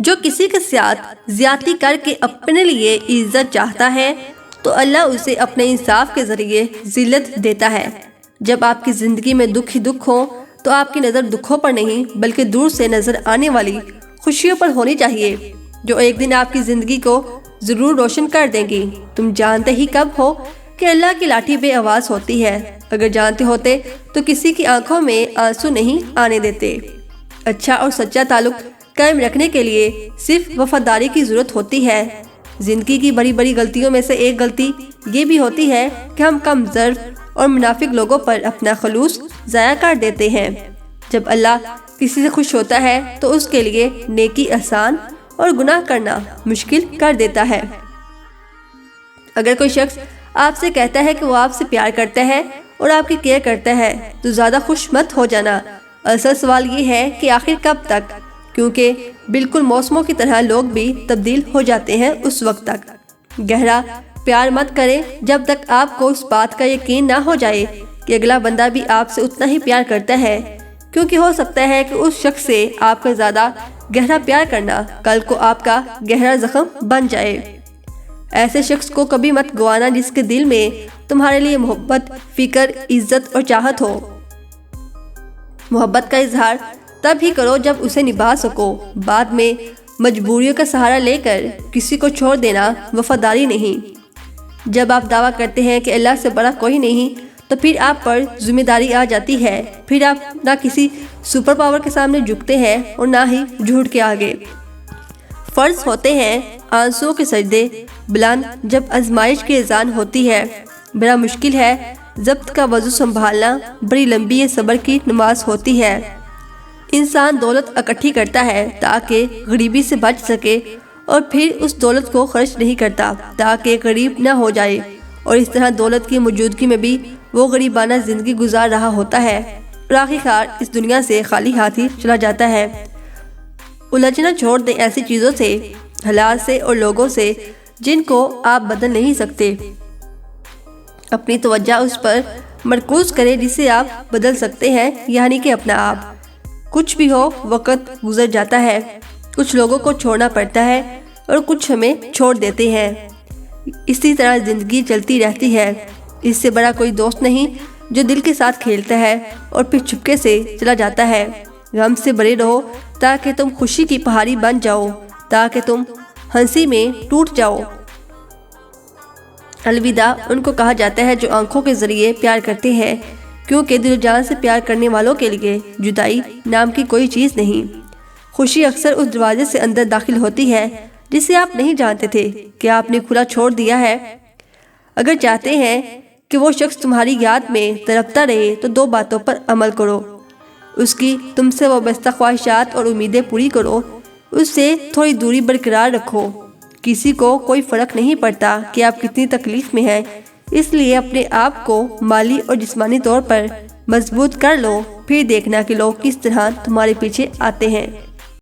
جو کسی کے ساتھ زیادتی کر کے اپنے لیے عزت چاہتا ہے تو اللہ اسے اپنے انصاف کے ذریعے ذلت دیتا ہے۔ جب آپ کی زندگی میں دکھ ہی دکھ ہو تو آپ کی نظر دکھوں پر نہیں بلکہ دور سے نظر آنے والی خوشیوں پر ہونی چاہیے، جو ایک دن آپ کی زندگی کو ضرور روشن کر دیں گی۔ تم جانتے ہی کب ہو کہ اللہ کی لاٹھی بے آواز ہوتی ہے، اگر جانتے ہوتے تو کسی کی آنکھوں میں آنسو نہیں آنے دیتے۔ اچھا اور سچا تعلق قائم رکھنے کے لیے صرف وفاداری کی ضرورت ہوتی ہے۔ زندگی کی بڑی بڑی غلطیوں میں سے ایک غلطی یہ بھی ہوتی ہے کہ ہم کم ظرف اور منافق لوگوں پر اپنا خلوص ضائع کر دیتے ہیں۔ جب اللہ کسی سے خوش ہوتا ہے تو اس کے لیے نیکی آسان اور گناہ کرنا مشکل کر دیتا ہے۔ اگر کوئی شخص آپ سے کہتا ہے کہ وہ آپ سے پیار کرتا ہے اور آپ کی کیئر کرتا ہے تو زیادہ خوش مت ہو جانا۔ اصل سوال یہ ہے کہ آخر کب تک، کیونکہ بالکل موسموں کی طرح لوگ بھی تبدیل ہو جاتے ہیں اس وقت تک۔ گہرا پیار مت کریں جب تک آپ کو اس بات کا یقین نہ ہو جائے کہ اگلا بندہ بھی آپ سے اتنا ہی پیار کرتا ہے، کیونکہ ہو سکتا ہے کہ اس شخص سے آپ کا زیادہ گہرا پیار کرنا کل کو آپ کا گہرا زخم بن جائے۔ ایسے شخص کو کبھی مت گوانا جس کے دل میں تمہارے لیے محبت، فکر، عزت اور چاہت ہو۔ محبت کا اظہار تب ہی کرو جب اسے نبھا سکو، بعد میں مجبوریوں کا سہارا لے کر کسی کو چھوڑ دینا وفاداری نہیں۔ جب آپ دعویٰ کرتے ہیں کہ اللہ سے بڑا کوئی نہیں تو پھر آپ پر ذمہ داری آ جاتی ہے، پھر آپ نہ کسی سپر پاور کے سامنے جھکتے ہیں اور نہ ہی جھوٹ کے آگے۔ فرض ہوتے ہیں آنسوؤں کے سجدے بلند جب آزمائش کی اذان ہوتی ہے، بڑا مشکل ہے ضبط کا وضو سنبھالنا، بڑی لمبی یہ صبر کی نماز ہوتی ہے۔ انسان دولت اکٹھی کرتا ہے تاکہ غریبی سے بچ سکے اور پھر اس دولت کو خرچ نہیں کرتا تاکہ غریب نہ ہو جائے، اور اس طرح دولت کی موجودگی میں بھی وہ غریبانہ زندگی گزار رہا ہوتا ہے اور آخرکار اس دنیا سے خالی ہاتھ ہی چلا جاتا ہے۔ الجھنا چھوڑ دیں ایسی چیزوں سے، حالات سے اور لوگوں سے جن کو آپ بدل نہیں سکتے۔ اپنی توجہ اس پر مرکوز کریں جسے آپ بدل سکتے ہیں، یعنی کہ اپنا آپ۔ کچھ بھی ہو وقت گزر جاتا ہے، کچھ لوگوں کو چھوڑنا پڑتا ہے اور کچھ ہمیں چھوڑ دیتے ہیں، اسی طرح زندگی چلتی رہتی ہے۔ اس سے بڑا کوئی دوست نہیں جو دل کے ساتھ کھیلتا ہے اور پھر چپکے سے چلا جاتا ہے۔ غم سے بڑے رہو تاکہ تم خوشی کی پہاڑی بن جاؤ، تاکہ تم ہنسی میں ٹوٹ جاؤ۔ الوداع ان کو کہا جاتا ہے جو آنکھوں کے ذریعے پیار کرتے ہیں، کیونکہ دل و جان سے پیار کرنے والوں کے لیے جدائی نام کی کوئی چیز نہیں۔ خوشی اکثر اس دروازے سے اندر داخل ہوتی ہے جسے آپ نہیں جانتے تھے کہ آپ نے کھلا چھوڑ دیا ہے۔ اگر چاہتے ہیں کہ وہ شخص تمہاری یاد میں تڑپتا رہے تو دو باتوں پر عمل کرو: اس کی تم سے وابستہ خواہشات اور امیدیں پوری کرو، اس سے تھوڑی دوری برقرار رکھو۔ کسی کو کوئی فرق نہیں پڑتا کہ آپ کتنی تکلیف میں ہیں، اس لیے اپنے آپ کو مالی اور جسمانی طور پر مضبوط کر لو، پھر دیکھنا کہ لوگ کس طرح تمہارے پیچھے آتے ہیں۔